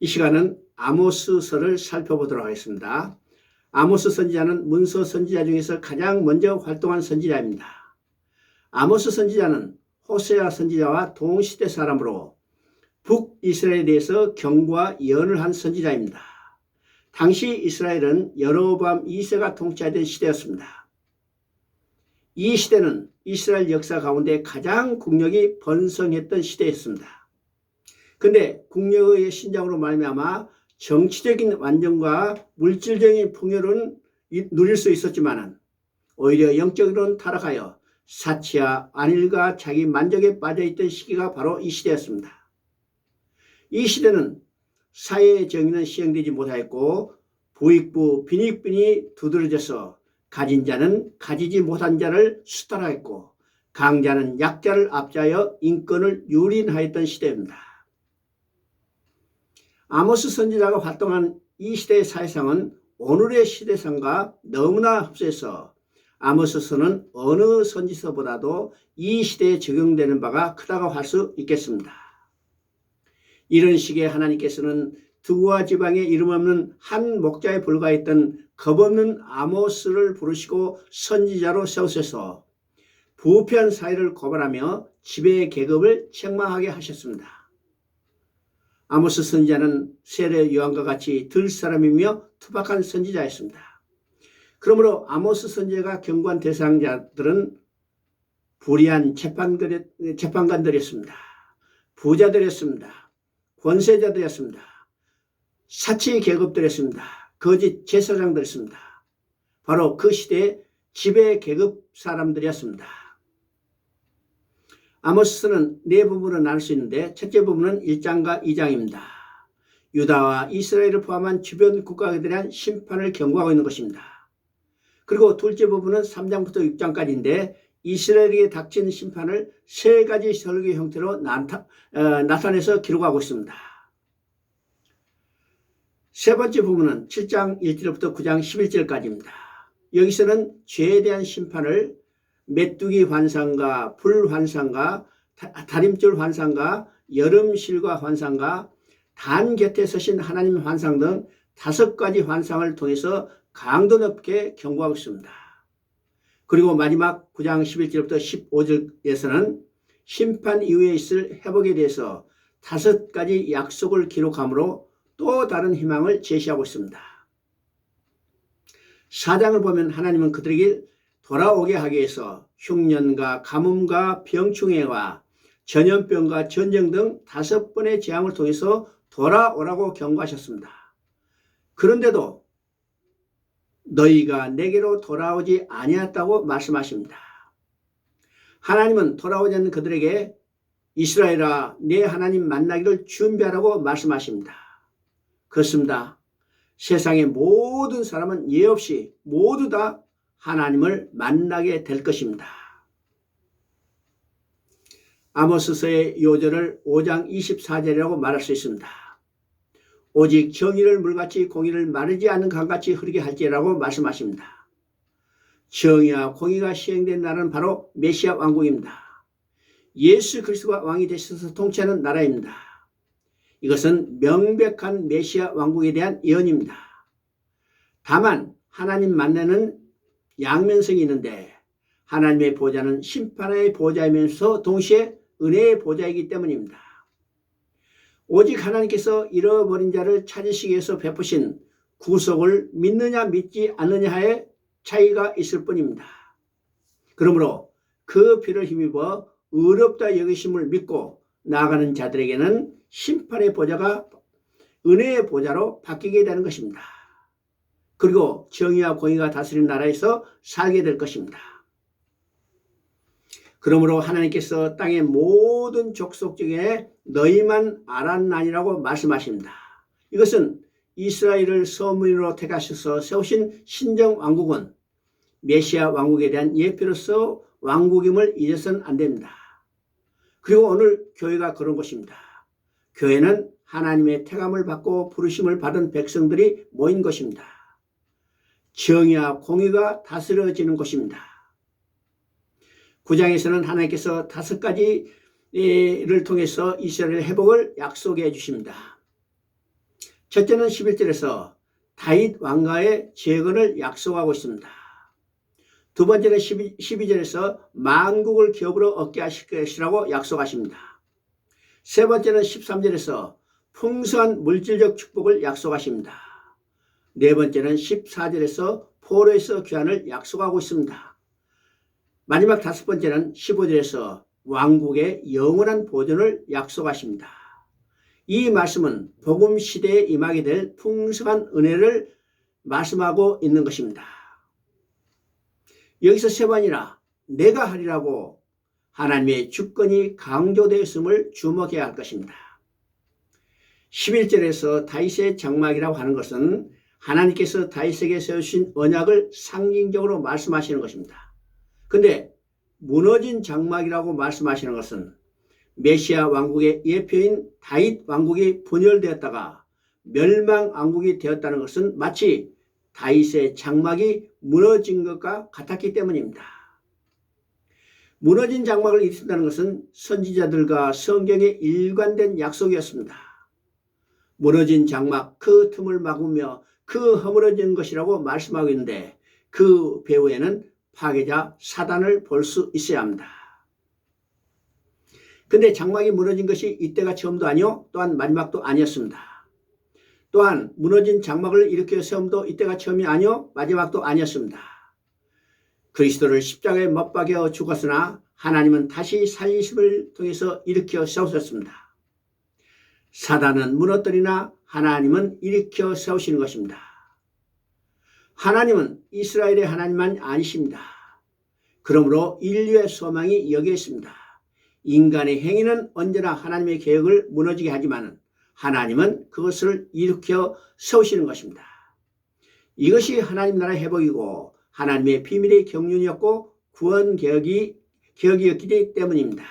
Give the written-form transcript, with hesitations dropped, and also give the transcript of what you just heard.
이 시간은 아모스서를 살펴보도록 하겠습니다. 아모스 선지자는 문서 선지자 중에서 가장 먼저 활동한 선지자입니다. 아모스 선지자는 호세아 선지자와 동시대 사람으로 북이스라엘에 대해서 경고와 예언을 한 선지자입니다. 당시 이스라엘은 여로보암 2세가 통치하던 시대였습니다. 이 시대는 이스라엘 역사 가운데 가장 국력이 번성했던 시대였습니다. 그런데 국력의 신장으로 말미암아 정치적인 완전과 물질적인 풍요는 누릴 수 있었지만 오히려 영적으로는 타락하여 사치와 안일과 자기 만족에 빠져있던 시기가 바로 이 시대였습니다. 이 시대는 사회의 정의는 시행되지 못하였고 부익부 빈익빈이 두드러져서 가진 자는 가지지 못한 자를 수탈하였고 강자는 약자를 압제하여 인권을 유린하였던 시대입니다. 아모스 선지자가 활동한 이 시대의 사회상은 오늘의 시대상과 너무나 흡사해서 아모스서는 어느 선지서보다도 이 시대에 적용되는 바가 크다고 할 수 있겠습니다. 이런 시기에 하나님께서는 두고와 지방에 이름 없는 한 목자에 불과했던 겁없는 아모스를 부르시고 선지자로 세우셔서 부패한 사회를 고발하며 지배 계급을 책망하게 하셨습니다. 아모스 선지자는 세례 요한과 같이 들 사람이며 투박한 선지자였습니다. 그러므로 아모스 선지자가 경고한 대상자들은 불의한 재판관들이었습니다. 부자들이었습니다. 권세자들이었습니다. 사치 계급들이었습니다. 거짓 제사장들이었습니다. 바로 그 시대의 지배 계급 사람들이었습니다. 아모스서는 네 부분으로 나눌 수 있는데 첫째 부분은 1장과 2장입니다. 유다와 이스라엘을 포함한 주변 국가에 대한 심판을 경고하고 있는 것입니다. 그리고 둘째 부분은 3장부터 6장까지인데 이스라엘에게 닥친 심판을 세 가지 설교 형태로 나타내서 기록하고 있습니다. 세 번째 부분은 7장 1절부터 9장 11절까지입니다. 여기서는 죄에 대한 심판을 메뚜기 환상과 불 환상과 다림줄 환상과 여름실과 환상과 단 곁에 서신 하나님 환상 등 5가지 환상을 통해서 강도 높게 경고하고 있습니다. 그리고 마지막 9장 11절부터 15절에서는 심판 이후에 있을 회복에 대해서 5가지 약속을 기록하므로 또 다른 희망을 제시하고 있습니다. 4장을 보면 하나님은 그들에게 돌아오게 하기 위해서 흉년과 가뭄과 병충해와 전염병과 전쟁 등 5번의 재앙을 통해서 돌아오라고 경고하셨습니다. 그런데도 너희가 내게로 돌아오지 아니했다고 말씀하십니다. 하나님은 돌아오지 않는 그들에게 이스라엘아 내 하나님 만나기를 준비하라고 말씀하십니다. 그렇습니다. 세상의 모든 사람은 예 없이 모두 다 하나님을 만나게 될 것입니다. 아모스서의 요절을 5장 24절이라고 말할 수 있습니다. 오직 정의를 물같이 공의를 마르지 않는 강같이 흐르게 할지라고 말씀하십니다. 정의와 공의가 시행된 나라는 바로 메시아 왕국입니다. 예수 그리스도가 왕이 되셔서 통치하는 나라입니다. 이것은 명백한 메시아 왕국에 대한 예언입니다. 다만 하나님 만나는 양면성이 있는데 하나님의 보좌는 심판의 보좌이면서 동시에 은혜의 보좌이기 때문입니다. 오직 하나님께서 잃어버린 자를 찾으시기 위해서 베푸신 구속을 믿느냐 믿지 않느냐의 차이가 있을 뿐입니다. 그러므로 그 피를 힘입어 의롭다 여기심을 믿고 나아가는 자들에게는 심판의 보좌가 은혜의 보좌로 바뀌게 되는 것입니다. 그리고 정의와 공의가 다스리는 나라에서 살게 될 것입니다. 그러므로 하나님께서 땅의 모든 족속 중에 너희만 알았나니라고 말씀하십니다. 이것은 이스라엘을 서문으로 택하셔서 세우신 신정왕국은 메시아 왕국에 대한 예표로서 왕국임을 잊어서는 안 됩니다. 그리고 오늘 교회가 그런 것입니다. 교회는 하나님의 택함을 받고 부르심을 받은 백성들이 모인 것입니다. 정의와 공의가 다스려지는 것입니다. 9장에서는 하나님께서 5가지를 통해서 이스라엘 회복을 약속해 주십니다. 첫째는 11절에서 다윗 왕가의 재건을 약속하고 있습니다. 두 번째는 12절에서 만국을 기업으로 얻게 하실 것이라고 약속하십니다. 세 번째는 13절에서 풍성한 물질적 축복을 약속하십니다. 네 번째는 14절에서 포로에서 귀환을 약속하고 있습니다. 마지막 다섯 번째는 15절에서 왕국의 영원한 보존을 약속하십니다. 이 말씀은 복음 시대에 임하게 될 풍성한 은혜를 말씀하고 있는 것입니다. 여기서 세 번이나 내가 하리라고 하나님의 주권이 강조되었음을 주목해야 할 것입니다. 11절에서 다윗의 장막이라고 하는 것은 하나님께서 다윗에게 세우신 언약을 상징적으로 말씀하시는 것입니다. 그런데 무너진 장막이라고 말씀하시는 것은 메시아 왕국의 예표인 다윗 왕국이 분열되었다가 멸망 왕국이 되었다는 것은 마치 다윗의 장막이 무너진 것과 같았기 때문입니다. 무너진 장막을 일으킨다는 것은 선지자들과 성경의 일관된 약속이었습니다. 무너진 장막 그 틈을 막으며 그 허물어진 것이라고 말씀하고 있는데 그 배후에는 파괴자 사단을 볼 수 있어야 합니다. 근데 장막이 무너진 것이 이때가 처음도 아니요 또한 마지막도 아니었습니다. 또한 무너진 장막을 일으켜 세움도 이때가 처음이 아니요 마지막도 아니었습니다. 그리스도를 십자가에 못 박여 죽었으나 하나님은 다시 살리심을 통해서 일으켜 세우셨습니다. 사단은 무너뜨리나 하나님은 일으켜 세우시는 것입니다. 하나님은 이스라엘의 하나님만 아니십니다. 그러므로 인류의 소망이 여기에 있습니다. 인간의 행위는 언제나 하나님의 계획을 무너지게 하지만 하나님은 그것을 일으켜 세우시는 것입니다. 이것이 하나님 나라의 회복이고 하나님의 비밀의 경륜이었고 구원 계획이었기 때문입니다.